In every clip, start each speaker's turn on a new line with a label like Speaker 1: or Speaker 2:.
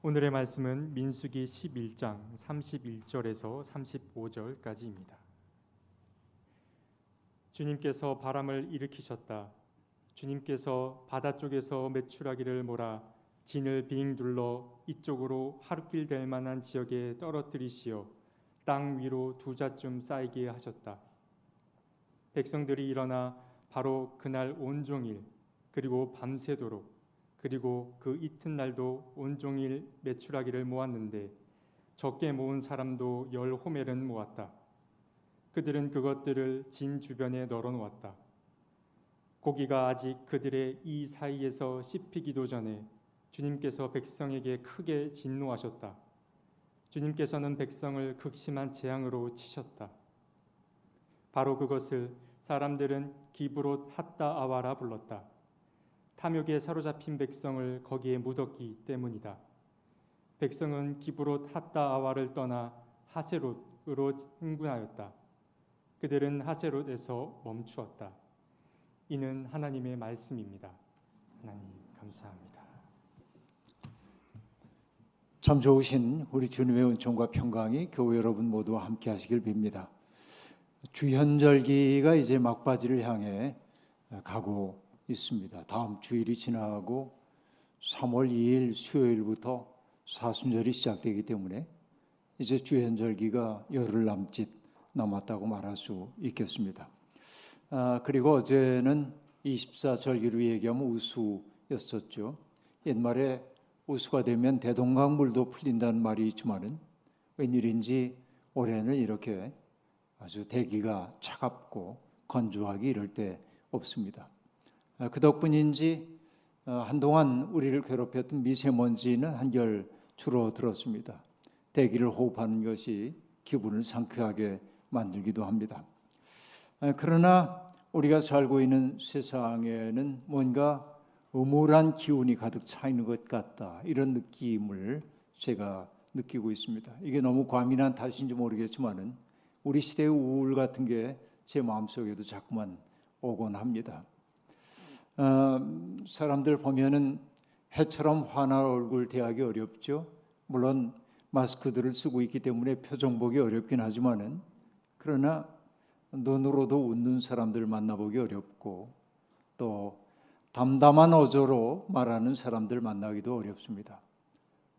Speaker 1: 오늘의 말씀은 민수기 11장 31절에서 35절까지입니다. 주님께서 바람을 일으키셨다. 주님께서 바다 쪽에서 메추라기를 몰아 진을 빙 둘러 이쪽으로 하루길 될 만한 지역에 떨어뜨리시어 땅 위로 두 자쯤 쌓이게 하셨다. 백성들이 일어나 바로 그날 온종일 그리고 밤새도록 그리고 그 이튿날도 온종일 메추라기를 모았는데 적게 모은 사람도 10호멜은 모았다. 그들은 그것들을 진 주변에 널어놓았다. 고기가 아직 그들의 이 사이에서 씹히기도 전에 주님께서 백성에게 크게 진노하셨다. 주님께서는 백성을 극심한 재앙으로 치셨다. 바로 그것을 사람들은 기브롯 핫다 아와라 불렀다. 탐욕에 사로잡힌 백성을 거기에 묻었기 때문이다. 백성은 기브롯 핫다 아와를 떠나 하세롯으로 행군하였다. 그들은 하세롯에서 멈추었다. 이는 하나님의 말씀입니다. 하나님 감사합니다.
Speaker 2: 참 좋으신 우리 주님의 은총과 평강이 교회 여러분 모두와 함께 하시길 빕니다. 주현절기가 이제 막바지를 향해 가고 있습니다. 다음 주일이 지나고 3월 2일 수요일부터 사순절이 시작되기 때문에 이제 주현절기가 열흘 남짓 남았다고 말할 수 있겠습니다. 그리고 어제는 24절기로 얘기하면 우수였었죠. 옛말에 우수가 되면 대동강물도 풀린다는 말이 있지만은 웬일인지 올해는 이렇게 아주 대기가 차갑고 건조하기 이럴 때 없습니다. 그 덕분인지 한동안 우리를 괴롭혔던 미세먼지는 한결 줄어들었습니다. 대기를 호흡하는 것이 기분을 상쾌하게 만들기도 합니다. 그러나 우리가 살고 있는 세상에는 뭔가 음울한 기운이 가득 차 있는 것 같다, 이런 느낌을 제가 느끼고 있습니다. 이게 너무 과민한 탓인지 모르겠지만은 우리 시대의 우울 같은 게 제 마음속에도 자꾸만 오곤 합니다. 사람들 보면은 해처럼 환한 얼굴 대하기 어렵죠. 물론 마스크들을 쓰고 있기 때문에 표정 보기 어렵긴 하지만은 그러나 눈으로도 웃는 사람들 만나보기 어렵고 또 담담한 어조로 말하는 사람들 만나기도 어렵습니다.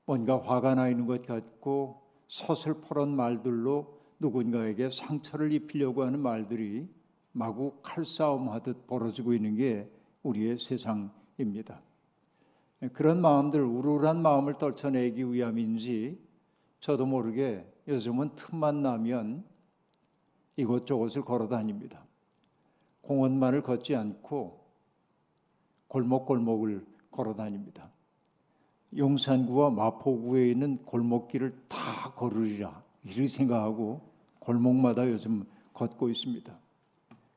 Speaker 2: 뭔가 화가 나 있는 것 같고 서슬퍼런 말들로 누군가에게 상처를 입히려고 하는 말들이 마구 칼싸움하듯 벌어지고 있는 게 우리의 세상입니다. 그런 마음들, 우울한 마음을 떨쳐내기 위함인지 저도 모르게 요즘은 틈만 나면 이곳저곳을 걸어 다닙니다. 공원만을 걷지 않고 골목골목을 걸어 다닙니다. 용산구와 마포구에 있는 골목길을 다 걸으리라 이렇게 생각하고 골목마다 요즘 걷고 있습니다.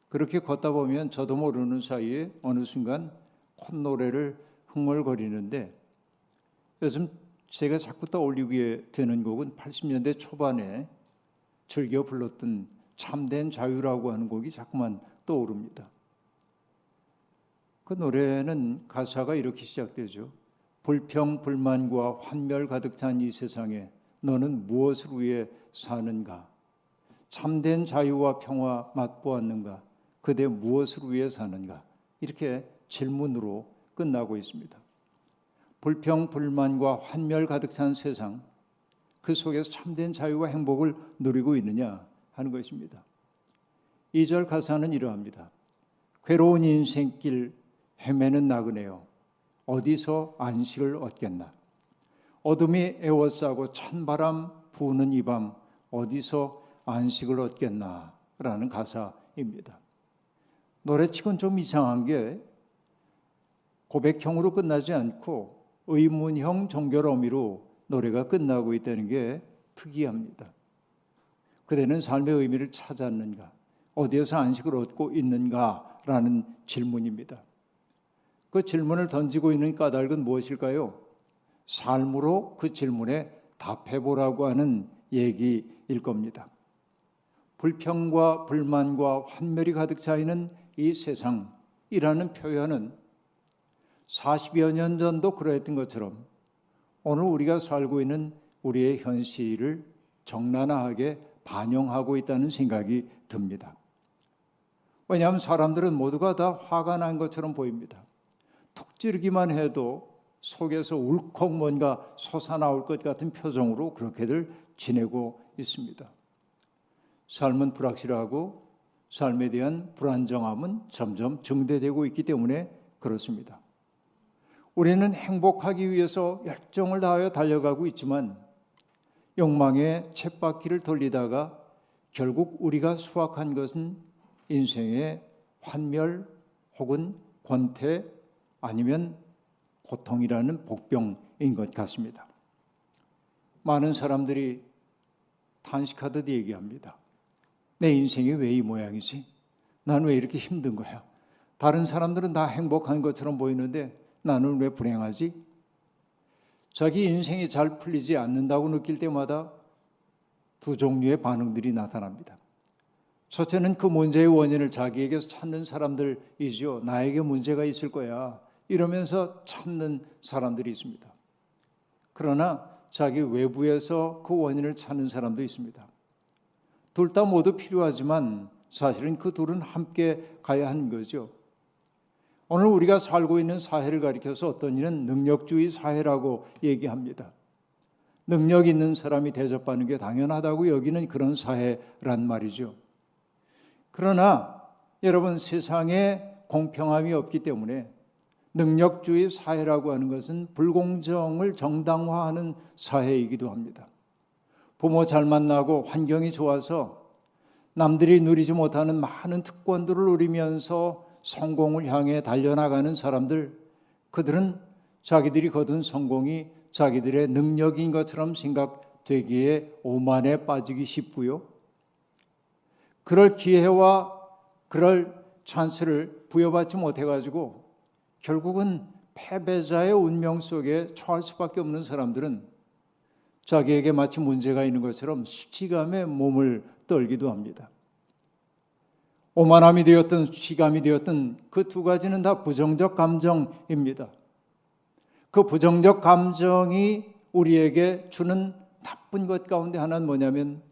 Speaker 2: 그렇게 걷다 보면 저도 모르는 사이에 어느 순간 콧노래를 흥얼거리는데 요즘 제가 자꾸 떠올리게 되는 곡은 80년대 초반에 즐겨 불렀던 참된 자유라고 하는 곡이 자꾸만 떠오릅니다. 그 노래는 가사가 이렇게 시작되죠. 불평, 불만과 환멸 가득 찬 이 세상에 너는 무엇을 위해 사는가? 참된 자유와 평화 맛보았는가? 그대 무엇을 위해 사는가? 이렇게 질문으로 끝나고 있습니다. 불평, 불만과 환멸 가득 찬 세상, 그 속에서 참된 자유와 행복을 누리고 있느냐 하는 것입니다. 2절 가사는 이러합니다. 괴로운 인생길 헤매는 나그네요. 어디서 안식을 얻겠나? 어둠이 에워싸고 찬바람 부는 이 밤 어디서 안식을 얻겠나? 라는 가사입니다. 노래치곤 좀 이상한 게 고백형으로 끝나지 않고 의문형 정결 어미로 노래가 끝나고 있다는 게 특이합니다. 그대는 삶의 의미를 찾았는가? 어디에서 안식을 얻고 있는가? 라는 질문입니다. 그 질문을 던지고 있는 까닭은 무엇일까요? 삶으로 그 질문에 답해보라고 하는 얘기일 겁니다. 불평과 불만과 환멸이 가득 차 있는 이 세상이라는 표현은 40여 년 전도 그러했던 것처럼 오늘 우리가 살고 있는 우리의 현실을 적나라하게 반영하고 있다는 생각이 듭니다. 왜냐하면 사람들은 모두가 다 화가 난 것처럼 보입니다. 툭 찌르기만 해도 속에서 울컥 뭔가 솟아나올 것 같은 표정으로 그렇게들 지내고 있습니다. 삶은 불확실하고 삶에 대한 불안정함은 점점 증대되고 있기 때문에 그렇습니다. 우리는 행복하기 위해서 열정을 다하여 달려가고 있지만 욕망의 쳇바퀴를 돌리다가 결국 우리가 수확한 것은 인생의 환멸 혹은 권태 아니면 고통이라는 복병인 것 같습니다. 많은 사람들이 탄식하듯 얘기합니다. 내 인생이 왜 이 모양이지? 난 왜 이렇게 힘든 거야? 다른 사람들은 다 행복한 것처럼 보이는데 나는 왜 불행하지? 자기 인생이 잘 풀리지 않는다고 느낄 때마다 두 종류의 반응들이 나타납니다. 첫째는 그 문제의 원인을 자기에게서 찾는 사람들이죠. 나에게 문제가 있을 거야 이러면서 찾는 사람들이 있습니다. 그러나 자기 외부에서 그 원인을 찾는 사람도 있습니다. 둘 다 모두 필요하지만 사실은 그 둘은 함께 가야 하는 거죠. 오늘 우리가 살고 있는 사회를 가리켜서 어떤 이는 능력주의 사회라고 얘기합니다. 능력 있는 사람이 대접받는 게 당연하다고 여기는 그런 사회란 말이죠. 그러나 여러분, 세상에 공평함이 없기 때문에 능력주의 사회라고 하는 것은 불공정을 정당화하는 사회이기도 합니다. 부모 잘 만나고 환경이 좋아서 남들이 누리지 못하는 많은 특권들을 누리면서 성공을 향해 달려나가는 사람들, 그들은 자기들이 거둔 성공이 자기들의 능력인 것처럼 생각되기에 오만에 빠지기 쉽고요. 그럴 기회와 그럴 찬스를 부여받지 못해가지고 결국은 패배자의 운명 속에 처할 수밖에 없는 사람들은 자기에게 마치 문제가 있는 것처럼 수치감에 몸을 떨기도 합니다. 오만함이 되었든 수치감이 되었든 그 두 가지는 다 부정적 감정입니다. 그 부정적 감정이 우리에게 주는 나쁜 것 가운데 하나는 뭐냐면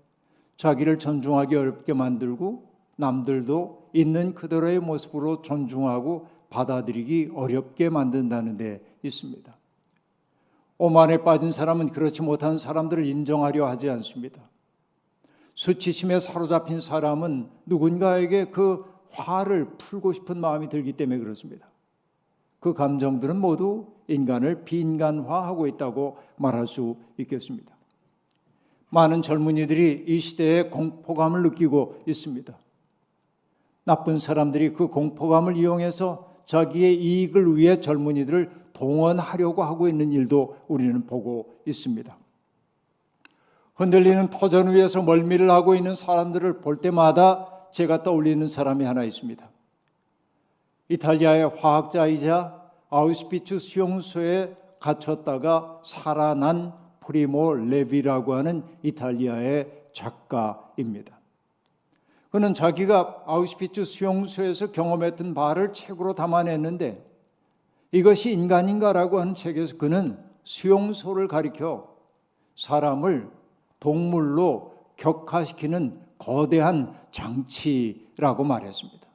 Speaker 2: 자기를 존중하기 어렵게 만들고 남들도 있는 그대로의 모습으로 존중하고 받아들이기 어렵게 만든다는 데 있습니다. 오만에 빠진 사람은 그렇지 못한 사람들을 인정하려 하지 않습니다. 수치심에 사로잡힌 사람은 누군가에게 그 화를 풀고 싶은 마음이 들기 때문에 그렇습니다. 그 감정들은 모두 인간을 비인간화하고 있다고 말할 수 있겠습니다. 많은 젊은이들이 이 시대에 공포감을 느끼고 있습니다. 나쁜 사람들이 그 공포감을 이용해서 자기의 이익을 위해 젊은이들을 동원하려고 하고 있는 일도 우리는 보고 있습니다. 흔들리는 터전 위에서 멀미를 하고 있는 사람들을 볼 때마다 제가 떠올리는 사람이 하나 있습니다. 이탈리아의 화학자이자 아우슈비츠 수용소에 갇혔다가 살아난 프리모 레비라고 하는 이탈리아의 작가입니다. 그는 자기가 아우슈비츠 수용소에서 경험했던 바를 책으로 담아냈는데 이것이 인간인가라고 하는 책에서 그는 수용소를 가리켜 사람을 동물로 격화시키는 거대한 장치라고 말했습니다.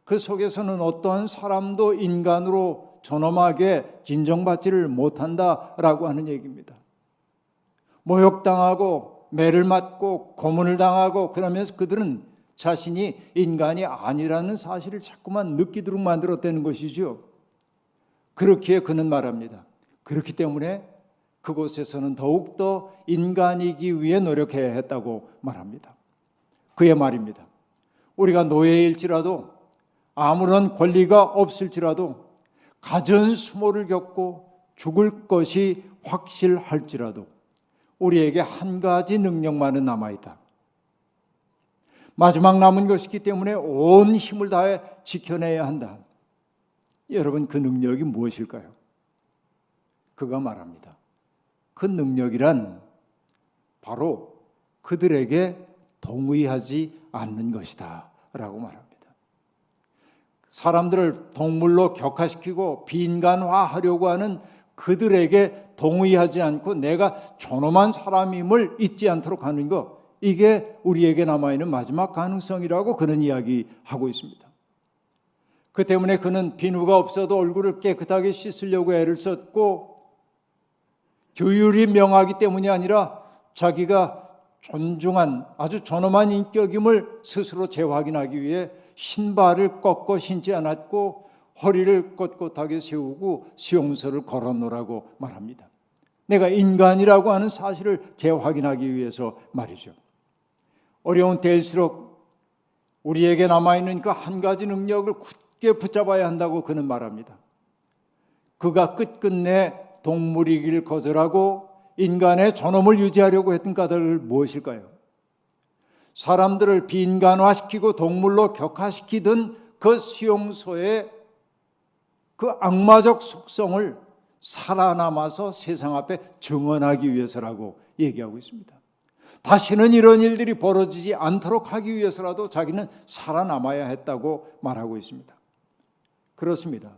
Speaker 2: 그 속에서는 어떠한 사람도 인간으로 존엄하게 진정받지를 못한다라고 하는 얘기입니다. 모욕당하고 매를 맞고 고문을 당하고 그러면서 그들은 자신이 인간이 아니라는 사실을 자꾸만 느끼도록 만들었다는 것이죠. 그렇기에 그는 말합니다. 그렇기 때문에 그곳에서는 더욱더 인간이기 위해 노력해야 했다고 말합니다. 그의 말입니다. 우리가 노예일지라도 아무런 권리가 없을지라도 갖은 수모를 겪고 죽을 것이 확실할지라도 우리에게 한 가지 능력만은 남아있다. 마지막 남은 것이기 때문에 온 힘을 다해 지켜내야 한다. 여러분, 그 능력이 무엇일까요? 그가 말합니다. 그 능력이란 바로 그들에게 동의하지 않는 것이다 라고 말합니다. 사람들을 동물로 격화시키고 비인간화하려고 하는 그들에게 동의하지 않고 내가 존엄한 사람임을 잊지 않도록 하는 것, 이게 우리에게 남아있는 마지막 가능성이라고 그는 이야기하고 있습니다. 그 때문에 그는 비누가 없어도 얼굴을 깨끗하게 씻으려고 애를 썼고, 규율이 명하기 때문이 아니라 자기가 존중한 아주 존엄한 인격임을 스스로 재확인하기 위해 신발을 꺾어 신지 않았고 허리를 꼿꼿하게 세우고 수용소를 걸어놓으라고 말합니다. 내가 인간이라고 하는 사실을 재확인하기 위해서 말이죠. 어려운 때일수록 우리에게 남아있는 그 한 가지 능력을 굳게 붙잡아야 한다고 그는 말합니다. 그가 끝끝내 동물이기를 거절하고 인간의 존엄을 유지하려고 했던 까닭은 무엇일까요? 사람들을 비인간화시키고 동물로 격화시키던 그 수용소의 그 악마적 속성을 살아남아서 세상 앞에 증언하기 위해서라고 얘기하고 있습니다. 다시는 이런 일들이 벌어지지 않도록 하기 위해서라도 자기는 살아남아야 했다고 말하고 있습니다. 그렇습니다.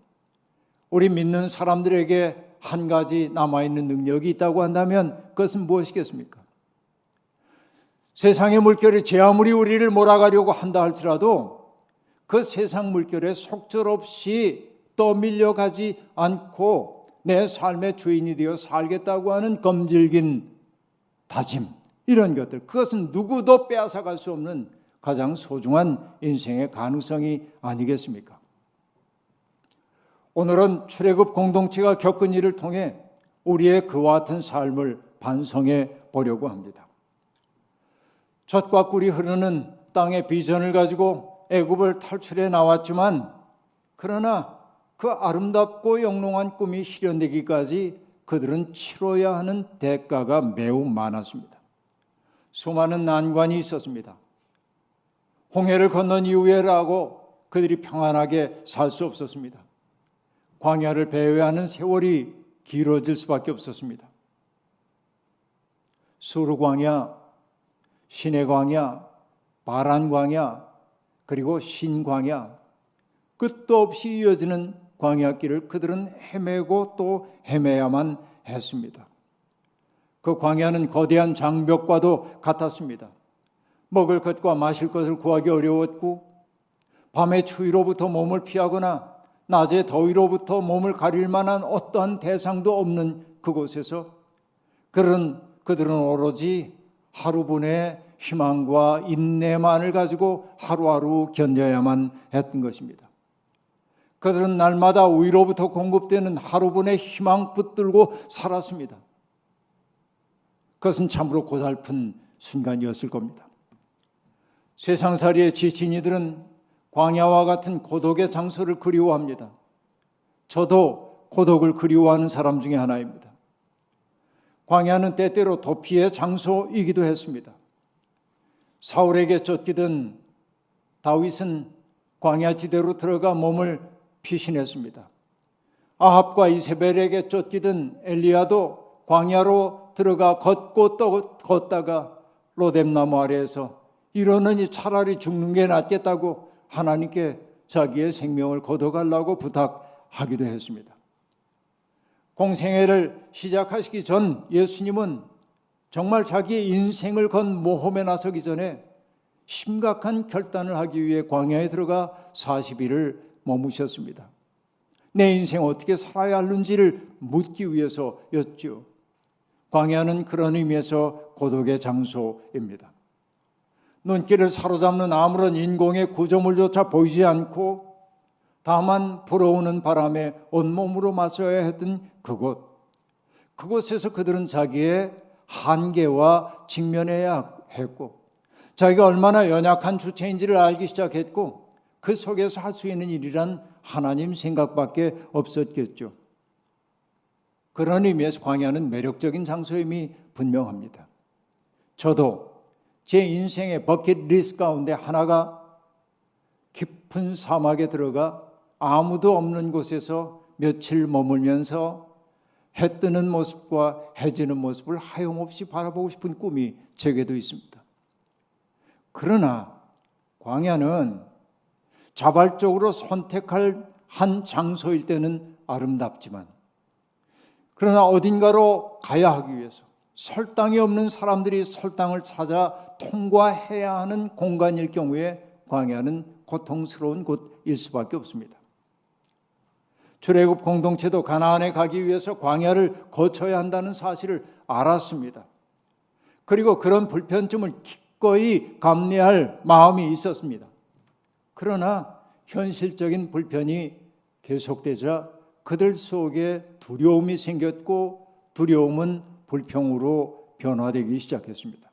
Speaker 2: 우리 믿는 사람들에게 한 가지 남아있는 능력이 있다고 한다면 그것은 무엇이겠습니까? 세상의 물결이 제 아무리 우리를 몰아가려고 한다 할지라도 그 세상 물결에 속절없이 떠밀려가지 않고 내 삶의 주인이 되어 살겠다고 하는 검질긴 다짐, 이런 것들, 그것은 누구도 빼앗아갈 수 없는 가장 소중한 인생의 가능성이 아니겠습니까? 오늘은 출애굽 공동체가 겪은 일을 통해 우리의 그와 같은 삶을 반성해 보려고 합니다. 젖과 꿀이 흐르는 땅의 비전을 가지고 애굽을 탈출해 나왔지만, 그러나 그 아름답고 영롱한 꿈이 실현되기까지 그들은 치러야 하는 대가가 매우 많았습니다. 수많은 난관이 있었습니다. 홍해를 건넌 이후에라고 그들이 평안하게 살 수 없었습니다. 광야를 배회하는 세월이 길어질 수밖에 없었습니다. 수르 광야, 시내 광야, 바란 광야, 그리고 신 광야, 끝도 없이 이어지는 광야길을 그들은 헤매고 또 헤매야만 했습니다. 그 광야는 거대한 장벽과도 같았습니다. 먹을 것과 마실 것을 구하기 어려웠고, 밤의 추위로부터 몸을 피하거나 낮의 더위로부터 몸을 가릴 만한 어떠한 대상도 없는 그곳에서 그들은 오로지 하루분의 희망과 인내만을 가지고 하루하루 견뎌야만 했던 것입니다. 그들은 날마다 위로부터 공급되는 하루분의 희망 붙들고 살았습니다. 그것은 참으로 고달픈 순간이었을 겁니다. 세상살이에 지친 이들은 광야와 같은 고독의 장소를 그리워합니다. 저도 고독을 그리워하는 사람 중에 하나입니다. 광야는 때때로 도피의 장소이기도 했습니다. 사울에게 쫓기던 다윗은 광야지대로 들어가 몸을 피신했습니다. 아합과 이세벨에게 쫓기던 엘리야도 광야로 들어가 걷고 또 걷다가 로뎀나무 아래에서 이러느니 차라리 죽는 게 낫겠다고 하나님께 자기의 생명을 거둬가려고 부탁하기도 했습니다. 공생애를 시작하시기 전 예수님은 정말 자기의 인생을 건 모험에 나서기 전에 심각한 결단을 하기 위해 광야에 들어가 40일을 머무셨습니다. 내 인생 어떻게 살아야 하는지를 묻기 위해서였죠. 광야는 그런 의미에서 고독의 장소입니다. 눈길을 사로잡는 아무런 인공의 구조물조차 보이지 않고 다만 불어오는 바람에 온몸으로 맞서야 했던 그곳에서 그들은 자기의 한계와 직면해야 했고, 자기가 얼마나 연약한 주체인지를 알기 시작했고, 그 속에서 할 수 있는 일이란 하나님 생각밖에 없었겠죠. 그런 의미에서 광야는 매력적인 장소임이 분명합니다. 저도 제 인생의 버킷리스트 가운데 하나가 깊은 사막에 들어가 아무도 없는 곳에서 며칠 머물면서 해 뜨는 모습과 해 지는 모습을 하염없이 바라보고 싶은 꿈이 제게도 있습니다. 그러나 광야는 자발적으로 선택할 한 장소일 때는 아름답지만 그러나 어딘가로 가야 하기 위해서 설당이 없는 사람들이 설당을 찾아 통과해야 하는 공간일 경우에 광야는 고통스러운 곳일 수밖에 없습니다. 출애굽 공동체도 가나안에 가기 위해서 광야를 거쳐야 한다는 사실을 알았습니다. 그리고 그런 불편점을 기꺼이 감내할 마음이 있었습니다. 그러나 현실적인 불편이 계속되자 그들 속에 두려움이 생겼고, 두려움은 불평으로 변화되기 시작했습니다.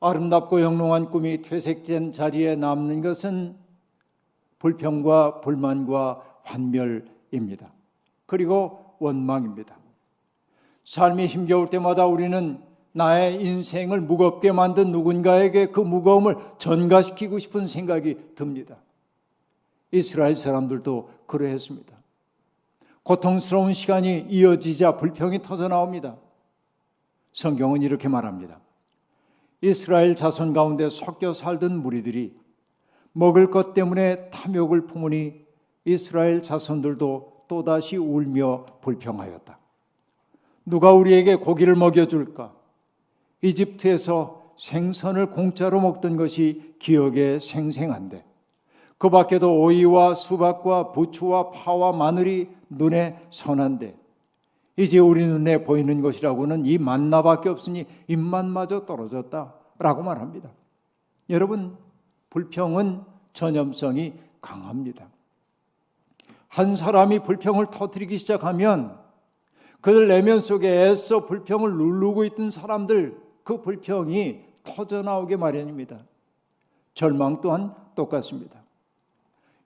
Speaker 2: 아름답고 영롱한 꿈이 퇴색된 자리에 남는 것은 불평과 불만과 환멸입니다. 그리고 원망입니다. 삶이 힘겨울 때마다 우리는 나의 인생을 무겁게 만든 누군가에게 그 무거움을 전가시키고 싶은 생각이 듭니다. 이스라엘 사람들도 그러했습니다. 고통스러운 시간이 이어지자 불평이 터져나옵니다. 성경은 이렇게 말합니다. 이스라엘 자손 가운데 섞여 살던 무리들이 먹을 것 때문에 탐욕을 품으니 이스라엘 자손들도 또다시 울며 불평하였다. 누가 우리에게 고기를 먹여줄까? 이집트에서 생선을 공짜로 먹던 것이 기억에 생생한데, 그 밖에도 오이와 수박과 부추와 파와 마늘이 눈에 선한데, 이제 우리 눈에 보이는 것이라고는 이 만나밖에 없으니 입맛마저 떨어졌다라고 말합니다. 여러분, 불평은 전염성이 강합니다. 한 사람이 불평을 터뜨리기 시작하면 그들 내면 속에 애써 불평을 누르고 있던 사람들, 그 불평이 터져나오게 마련입니다. 절망 또한 똑같습니다.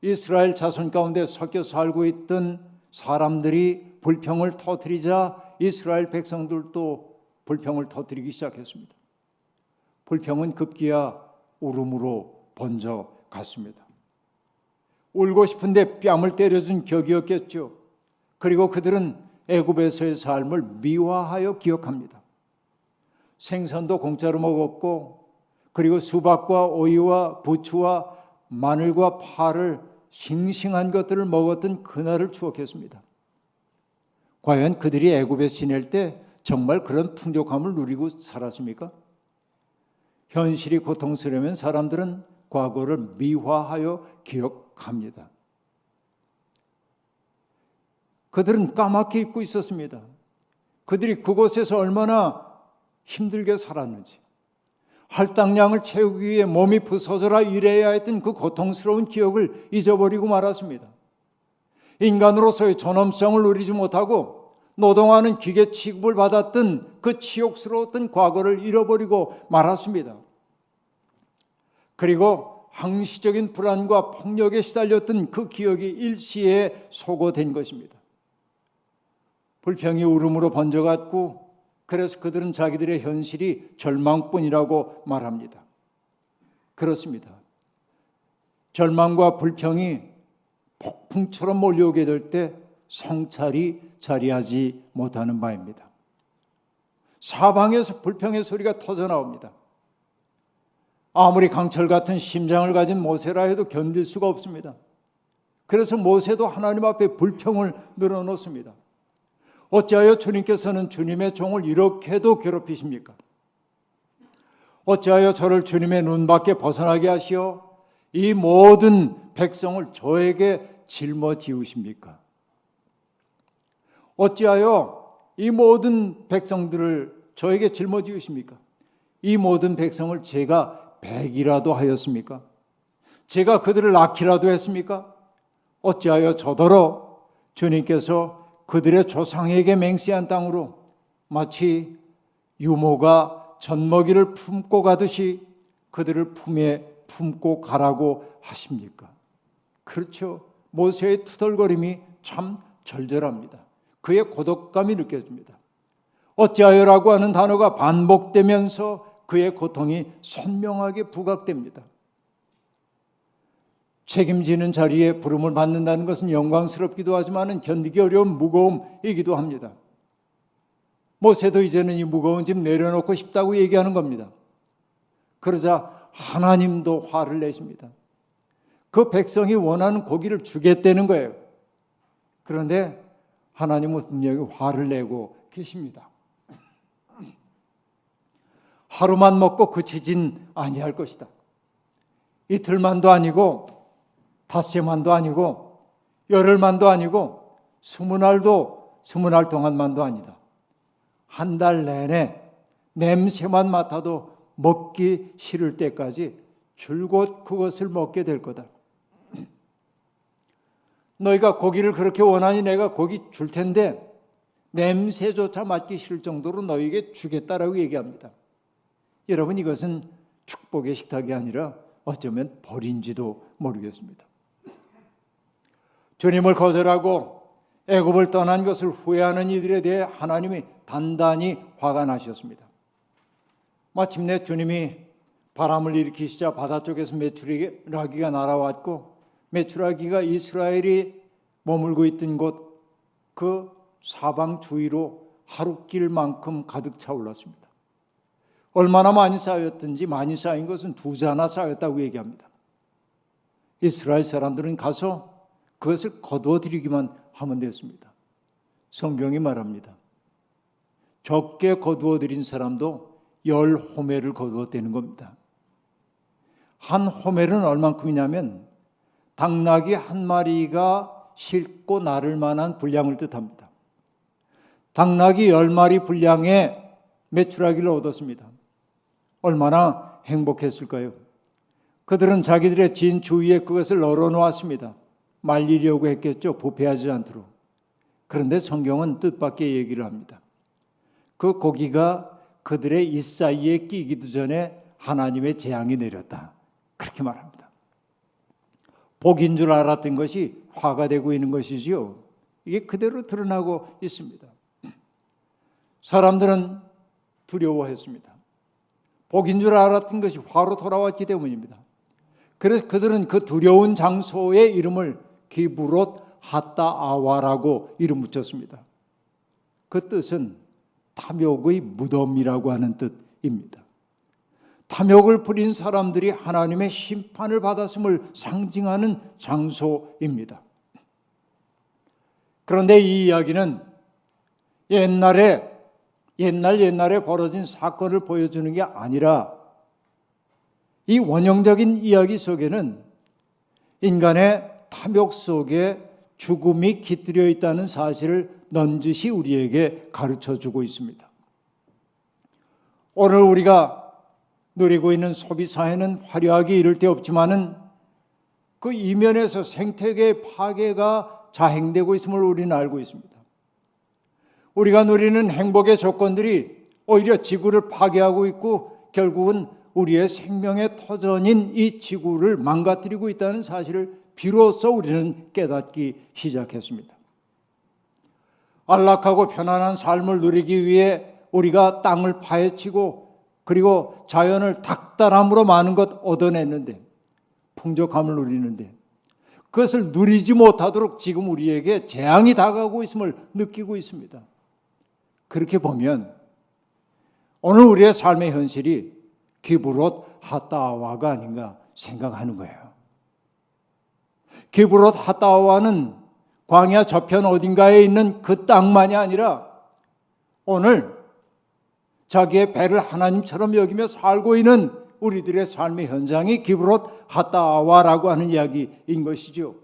Speaker 2: 이스라엘 자손 가운데 섞여 살고 있던 사람들이 불평을 터뜨리자 이스라엘 백성들도 불평을 터뜨리기 시작했습니다. 불평은 급기야 울음으로 번져갔습니다. 울고 싶은데 뺨을 때려준 격이었겠죠. 그리고 그들은 애굽에서의 삶을 미화하여 기억합니다. 생선도 공짜로 먹었고, 그리고 수박과 오이와 부추와 마늘과 파를, 싱싱한 것들을 먹었던 그날을 추억했습니다. 과연 그들이 애굽에서 지낼 때 정말 그런 풍족함을 누리고 살았습니까? 현실이 고통스러우면 사람들은 과거를 미화하여 기억합니다. 그들은 까맣게 잊고 있었습니다. 그들이 그곳에서 얼마나 힘들게 살았는지, 할당량을 채우기 위해 몸이 부서져라 일해야 했던 그 고통스러운 기억을 잊어버리고 말았습니다. 인간으로서의 존엄성을 누리지 못하고 노동하는 기계 취급을 받았던 그 치욕스러웠던 과거를 잃어버리고 말았습니다. 그리고 항시적인 불안과 폭력에 시달렸던 그 기억이 일시에 소거된 것입니다. 불평이 울음으로 번져갔고, 그래서 그들은 자기들의 현실이 절망뿐이라고 말합니다. 그렇습니다. 절망과 불평이 폭풍처럼 몰려오게 될 때 성찰이 자리하지 못하는 바입니다. 사방에서 불평의 소리가 터져나옵니다. 아무리 강철 같은 심장을 가진 모세라 해도 견딜 수가 없습니다. 그래서 모세도 하나님 앞에 불평을 늘어놓습니다. 어찌하여 주님께서는 주님의 종을 이렇게도 괴롭히십니까? 어찌하여 저를 주님의 눈밖에 벗어나게 하시어 이 모든 백성을 저에게 짊어지우십니까? 어찌하여 이 모든 백성들을 저에게 짊어지우십니까? 이 모든 백성을 제가 배기라도 하였습니까? 제가 그들을 낳기라도 했습니까? 어찌하여 저더러 주님께서 그들의 조상에게 맹세한 땅으로 마치 유모가 젖먹이를 품고 가듯이 그들을 품에 품고 가라고 하십니까? 그렇죠. 모세의 투덜거림이 참 절절합니다. 그의 고독감이 느껴집니다. 어찌하여라고 하는 단어가 반복되면서 그의 고통이 선명하게 부각됩니다. 책임지는 자리에 부름을 받는다는 것은 영광스럽기도 하지만 견디기 어려운 무거움이기도 합니다. 모세도 이제는 이 무거운 짐 내려놓고 싶다고 얘기하는 겁니다. 그러자 하나님도 화를 내십니다. 그 백성이 원하는 고기를 주겠다는 거예요. 그런데 하나님은 분명히 화를 내고 계십니다. 하루만 먹고 그치진 아니할 것이다. 이틀만도 아니고 닷새만도 아니고 열흘만도 아니고 20날 동안만도 아니다. 한 달 내내 냄새만 맡아도 먹기 싫을 때까지 줄곧 그것을 먹게 될 거다. 너희가 고기를 그렇게 원하니 내가 고기 줄 텐데 냄새조차 맡기 싫을 정도로 너희에게 주겠다라고 얘기합니다. 여러분, 이것은 축복의 식탁이 아니라 어쩌면 벌인지도 모르겠습니다. 주님을 거절하고 애굽을 떠난 것을 후회하는 이들에 대해 하나님이 단단히 화가 나셨습니다. 마침내 주님이 바람을 일으키시자 바다 쪽에서 메추라기가 날아왔고 메추라기가 이스라엘이 머물고 있던 곳 그 사방 주위로 하룻길만큼 가득 차올랐습니다. 얼마나 많이 쌓였든지 많이 쌓인 것은 2자나 쌓였다고 얘기합니다. 이스라엘 사람들은 가서 그것을 거두어들이기만 하면 됐습니다. 성경이 말합니다. 적게 거두어들인 사람도 10호멜을 거두었다는 겁니다. 한 호멜은 얼만큼이냐면 당나귀 한 마리가 싣고 나를 만한 분량을 뜻합니다. 당나귀 10마리 분량의 메추라기를 얻었습니다. 얼마나 행복했을까요? 그들은 자기들의 진 주위에 그것을 널어놓았습니다. 말리려고 했겠죠. 부패하지 않도록. 그런데 성경은 뜻밖의 얘기를 합니다. 그 고기가 그들의 입 사이에 끼기도 전에 하나님의 재앙이 내렸다. 그렇게 말합니다. 복인 줄 알았던 것이 화가 되고 있는 것이지요. 이게 그대로 드러나고 있습니다. 사람들은 두려워했습니다. 복인 줄 알았던 것이 화로 돌아왔기 때문입니다. 그래서 그들은 그 두려운 장소의 이름을 기브롯 핫다아와라고 이름 붙였습니다. 그 뜻은 탐욕의 무덤이라고 하는 뜻입니다. 탐욕을 부린 사람들이 하나님의 심판을 받았음을 상징하는 장소입니다. 그런데 이 이야기는 옛날에 벌어진 사건을 보여주는 게 아니라 이 원형적인 이야기 속에는 인간의 탐욕 속에 죽음이 깃들여 있다는 사실을 넌지시 우리에게 가르쳐주고 있습니다. 오늘 우리가 누리고 있는 소비사회는 화려하게 이를 데 없지만은 그 이면에서 생태계의 파괴가 자행되고 있음을 우리는 알고 있습니다. 우리가 누리는 행복의 조건들이 오히려 지구를 파괴하고 있고 결국은 우리의 생명의 터전인 이 지구를 망가뜨리고 있다는 사실을 비로소 우리는 깨닫기 시작했습니다. 안락하고 편안한 삶을 누리기 위해 우리가 땅을 파헤치고 그리고 자연을 닥달함으로 많은 것 얻어냈는데 풍족함을 누리는데 그것을 누리지 못하도록 지금 우리에게 재앙이 다가오고 있음을 느끼고 있습니다. 그렇게 보면 오늘 우리의 삶의 현실이 기브롯 핫다아와가 아닌가 생각하는 거예요. 기브롯 핫다아와는 광야 저편 어딘가에 있는 그 땅만이 아니라 오늘 자기의 배를 하나님처럼 여기며 살고 있는 우리들의 삶의 현장이 기브롯 핫다아와라고 하는 이야기인 것이죠.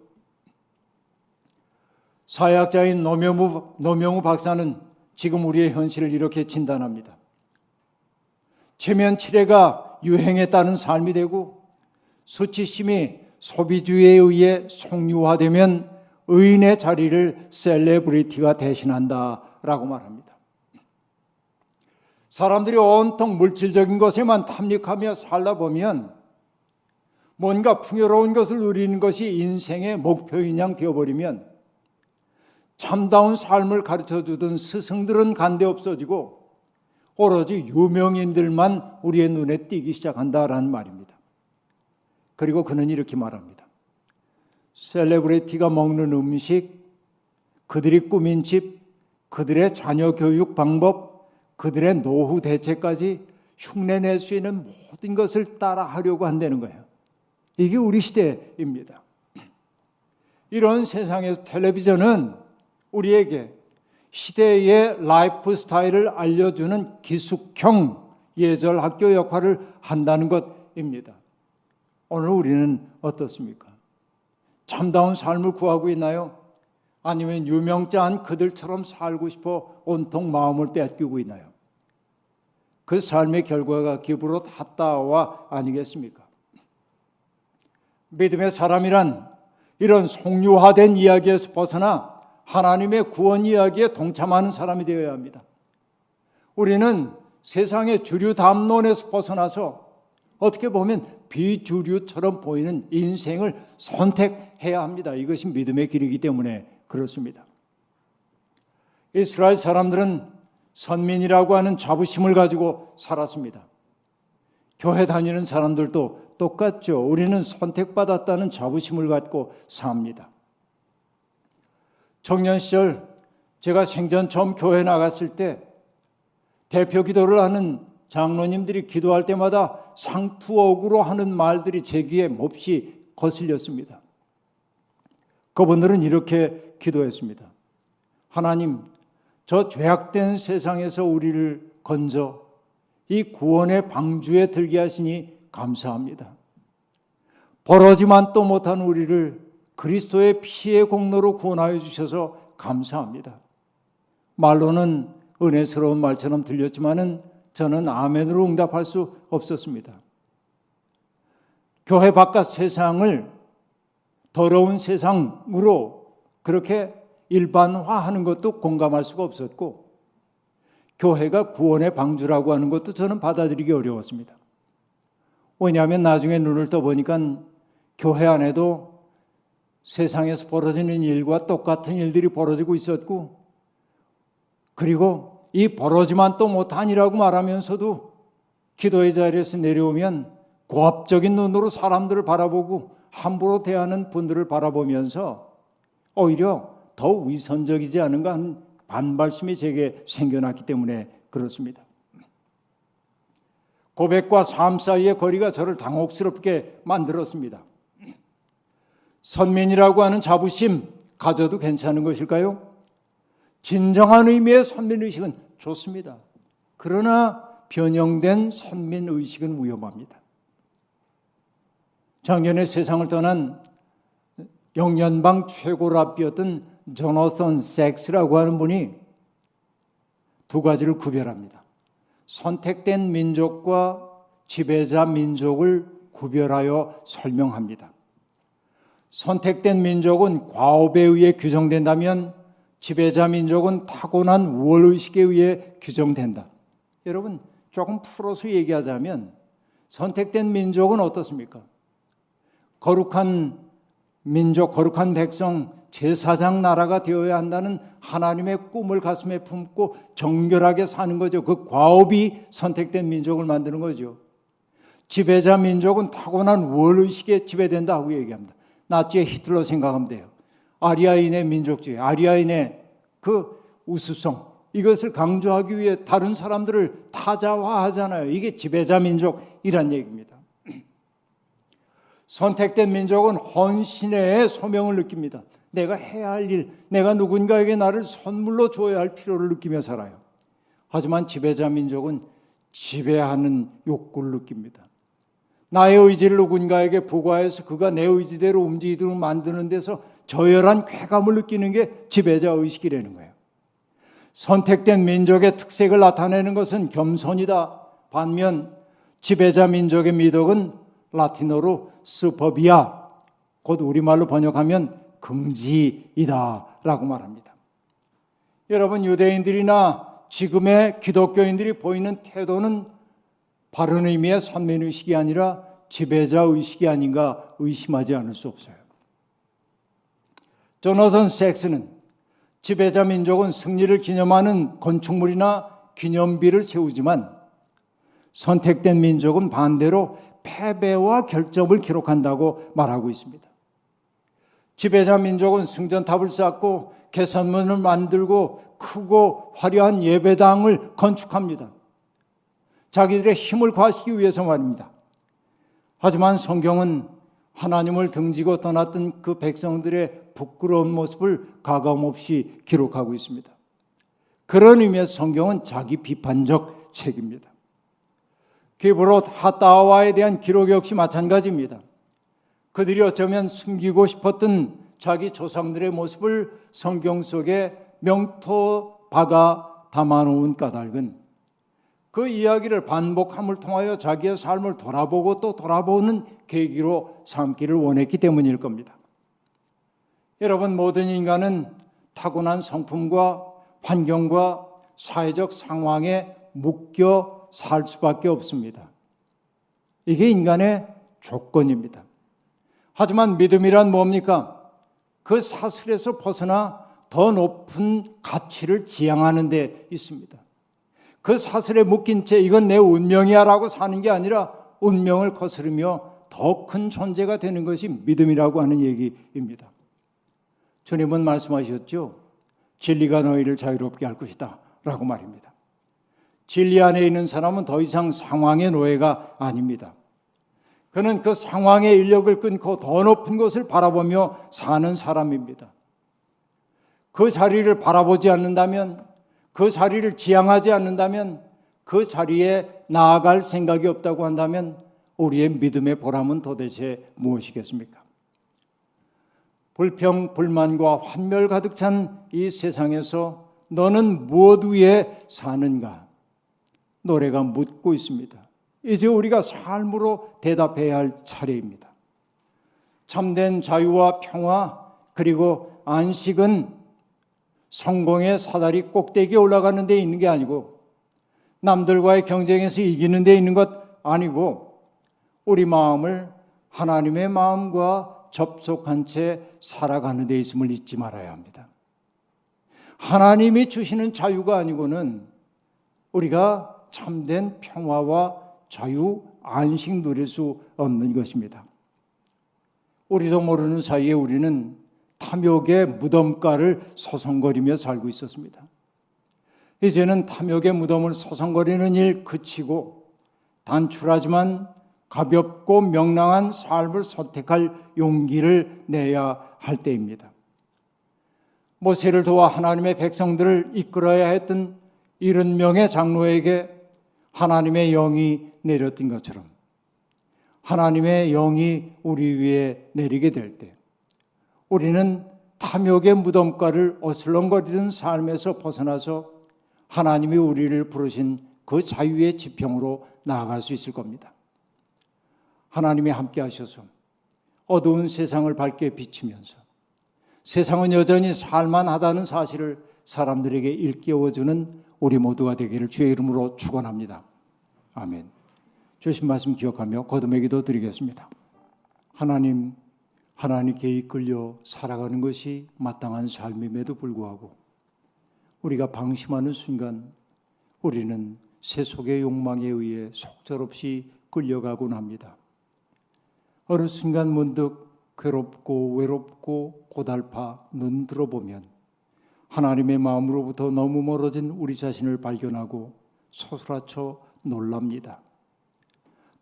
Speaker 2: 사회학자인 노명우 박사는 지금 우리의 현실을 이렇게 진단합니다. 체면 치레가 유행에 따른 삶이 되고 수치심이 소비주의에 의해 속류화되면 의인의 자리를 셀레브리티가 대신한다라고 말합니다. 사람들이 온통 물질적인 것에만 탐닉하며 살다 보면 뭔가 풍요로운 것을 누리는 것이 인생의 목표인 양 되어버리면 참다운 삶을 가르쳐주던 스승들은 간데 없어지고 오로지 유명인들만 우리의 눈에 띄기 시작한다라는 말입니다. 그리고 그는 이렇게 말합니다. 셀레브리티가 먹는 음식, 그들이 꾸민 집, 그들의 자녀 교육 방법, 그들의 노후 대책까지 흉내낼 수 있는 모든 것을 따라하려고 한다는 거예요. 이게 우리 시대입니다. 이런 세상에서 텔레비전은 우리에게 시대의 라이프 스타일을 알려주는 기숙형 예절 학교 역할을 한다는 것입니다. 오늘 우리는 어떻습니까? 참다운 삶을 구하고 있나요? 아니면 유명자한 그들처럼 살고 싶어 온통 마음을 뺏기고 있나요? 그 삶의 결과가 기브로 핫다와 아니겠습니까? 믿음의 사람이란 이런 속류화된 이야기에서 벗어나 하나님의 구원 이야기에 동참하는 사람이 되어야 합니다. 우리는 세상의 주류 담론에서 벗어나서 어떻게 보면 비주류처럼 보이는 인생을 선택해야 합니다. 이것이 믿음의 길이기 때문에 그렇습니다. 이스라엘 사람들은 선민이라고 하는 자부심을 가지고 살았습니다. 교회 다니는 사람들도 똑같죠. 우리는 선택받았다는 자부심을 갖고 삽니다. 청년 시절 제가 생전 처음 교회 나갔을 때 대표 기도를 하는 장로님들이 기도할 때마다 상투어구로 하는 말들이 제 귀에 몹시 거슬렸습니다. 그분들은 이렇게 기도했습니다. 하나님, 저 죄악된 세상에서 우리를 건져 이 구원의 방주에 들게 하시니 감사합니다. 벌어지만 또 못한 우리를 그리스도의 피의 공로로 구원하여 주셔서 감사합니다. 말로는 은혜스러운 말처럼 들렸지만은 저는 아멘으로 응답할 수 없었습니다. 교회 바깥 세상을 더러운 세상으로 그렇게 일반화하는 것도 공감할 수가 없었고, 교회가 구원의 방주라고 하는 것도 저는 받아들이기 어려웠습니다. 왜냐하면 나중에 눈을 떠보니까 교회 안에도 세상에서 벌어지는 일과 똑같은 일들이 벌어지고 있었고, 그리고 이 벌어지만 또 못하니라고 말하면서도 기도의 자리에서 내려오면 고압적인 눈으로 사람들을 바라보고 함부로 대하는 분들을 바라보면서 오히려 더 위선적이지 않은가 하는 반발심이 제게 생겨났기 때문에 그렇습니다. 고백과 삶 사이의 거리가 저를 당혹스럽게 만들었습니다. 선민이라고 하는 자부심 가져도 괜찮은 것일까요? 진정한 의미의 선민의식은 좋습니다. 그러나 변형된 선민의식은 위험합니다. 작년에 세상을 떠난 영연방 최고랍비였던 조나선 섹스라고 하는 분이 두 가지를 구별합니다. 선택된 민족과 지배자 민족을 구별하여 설명합니다. 선택된 민족은 과업에 의해 규정된다면 지배자 민족은 타고난 우월의식에 의해 규정된다. 여러분, 조금 풀어서 얘기하자면 선택된 민족은 어떻습니까? 거룩한 민족, 거룩한 백성, 제사장 나라가 되어야 한다는 하나님의 꿈을 가슴에 품고 정결하게 사는 거죠. 그 과업이 선택된 민족을 만드는 거죠. 지배자 민족은 타고난 우월의식에 지배된다 하고 얘기합니다. 나치의 히틀러 생각하면 돼요. 아리아인의 민족주의, 아리아인의 그 우수성, 이것을 강조하기 위해 다른 사람들을 타자화하잖아요. 이게 지배자 민족이란 얘기입니다. 선택된 민족은 헌신의 소명을 느낍니다. 내가 해야 할 일, 내가 누군가에게 나를 선물로 줘야 할 필요를 느끼며 살아요. 하지만 지배자 민족은 지배하는 욕구를 느낍니다. 나의 의지를 누군가에게 부과해서 그가 내 의지대로 움직이도록 만드는 데서 저열한 쾌감을 느끼는 게 지배자 의식이라는 거예요. 선택된 민족의 특색을 나타내는 것은 겸손이다. 반면 지배자 민족의 미덕은 라틴어로 스퍼비아, 곧 우리말로 번역하면 긍지이다 라고 말합니다. 여러분, 유대인들이나 지금의 기독교인들이 보이는 태도는 바른 의미의 선민의식이 아니라 지배자의식이 아닌가 의심하지 않을 수 없어요. 조나선 섹스는 지배자 민족은 승리를 기념하는 건축물이나 기념비를 세우지만 선택된 민족은 반대로 패배와 결점을 기록한다고 말하고 있습니다. 지배자 민족은 승전탑을 쌓고 개선문을 만들고 크고 화려한 예배당을 건축합니다. 자기들의 힘을 과시기 위해서 말입니다. 하지만 성경은 하나님을 등지고 떠났던 그 백성들의 부끄러운 모습을 가감없이 기록하고 있습니다. 그런 의미에서 성경은 자기 비판적 책입니다. 기브롯 핫다와에 대한 기록 역시 마찬가지입니다. 그들이 어쩌면 숨기고 싶었던 자기 조상들의 모습을 성경 속에 명토 박아 담아놓은 까닭은 그 이야기를 반복함을 통하여 자기의 삶을 돌아보고 또 돌아보는 계기로 삼기를 원했기 때문일 겁니다. 여러분, 모든 인간은 타고난 성품과 환경과 사회적 상황에 묶여 살 수밖에 없습니다. 이게 인간의 조건입니다. 하지만 믿음이란 뭡니까? 그 사슬에서 벗어나 더 높은 가치를 지향하는 데 있습니다. 그 사슬에 묶인 채 이건 내 운명이야 라고 사는 게 아니라 운명을 거스르며 더 큰 존재가 되는 것이 믿음이라고 하는 얘기입니다. 주님은 말씀하셨죠. 진리가 너희를 자유롭게 할 것이다 라고 말입니다. 진리 안에 있는 사람은 더 이상 상황의 노예가 아닙니다. 그는 그 상황의 인력을 끊고 더 높은 곳을 바라보며 사는 사람입니다. 그 자리를 바라보지 않는다면, 그 자리를 지향하지 않는다면, 그 자리에 나아갈 생각이 없다고 한다면 우리의 믿음의 보람은 도대체 무엇이겠습니까? 불평, 불만과 환멸 가득 찬 이 세상에서 너는 무엇 위에 사는가? 노래가 묻고 있습니다. 이제 우리가 삶으로 대답해야 할 차례입니다. 참된 자유와 평화 그리고 안식은 성공의 사다리 꼭대기에 올라가는 데 있는 게 아니고 남들과의 경쟁에서 이기는 데 있는 것 아니고 우리 마음을 하나님의 마음과 접속한 채 살아가는 데 있음을 잊지 말아야 합니다. 하나님이 주시는 자유가 아니고는 우리가 참된 평화와 자유, 안식 누릴 수 없는 것입니다. 우리도 모르는 사이에 우리는 탐욕의 무덤가를 서성거리며 살고 있었습니다. 이제는 탐욕의 무덤을 서성거리는 일 그치고 단출하지만 가볍고 명랑한 삶을 선택할 용기를 내야 할 때입니다. 모세를 도와 하나님의 백성들을 이끌어야 했던 70명의 장로에게 하나님의 영이 내렸던 것처럼 하나님의 영이 우리 위에 내리게 될 때 우리는 탐욕의 무덤가를 어슬렁거리던 삶에서 벗어나서 하나님이 우리를 부르신 그 자유의 지평으로 나아갈 수 있을 겁니다. 하나님이 함께 하셔서 어두운 세상을 밝게 비치면서 세상은 여전히 살만하다는 사실을 사람들에게 일깨워주는 우리 모두가 되기를 주의 이름으로 축원합니다. 아멘. 주신 말씀 기억하며 거듭의 기도 드리겠습니다. 하나님, 하나님께 이끌려 살아가는 것이 마땅한 삶임에도 불구하고 우리가 방심하는 순간 우리는 세속의 욕망에 의해 속절없이 끌려가곤 합니다. 어느 순간 문득 괴롭고 외롭고 고달파 눈 들어보면 하나님의 마음으로부터 너무 멀어진 우리 자신을 발견하고 소스라쳐 놀랍니다.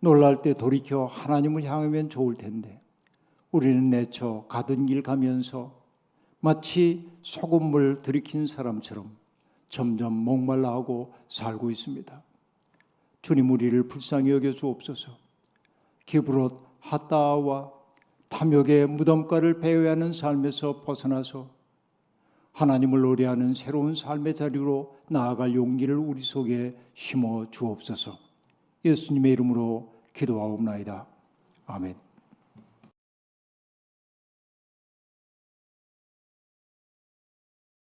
Speaker 2: 놀랄 때 돌이켜 하나님을 향하면 좋을 텐데 우리는 내쳐 가던 길 가면서 마치 소금물 들이킨 사람처럼 점점 목말라하고 살고 있습니다. 주님, 우리를 불쌍히 여겨 주옵소서. 기브롯 핫다와 탐욕의 무덤가를 배회하는 삶에서 벗어나서 하나님을 노래하는 새로운 삶의 자리로 나아갈 용기를 우리 속에 심어 주옵소서. 예수님의 이름으로 기도하옵나이다. 아멘.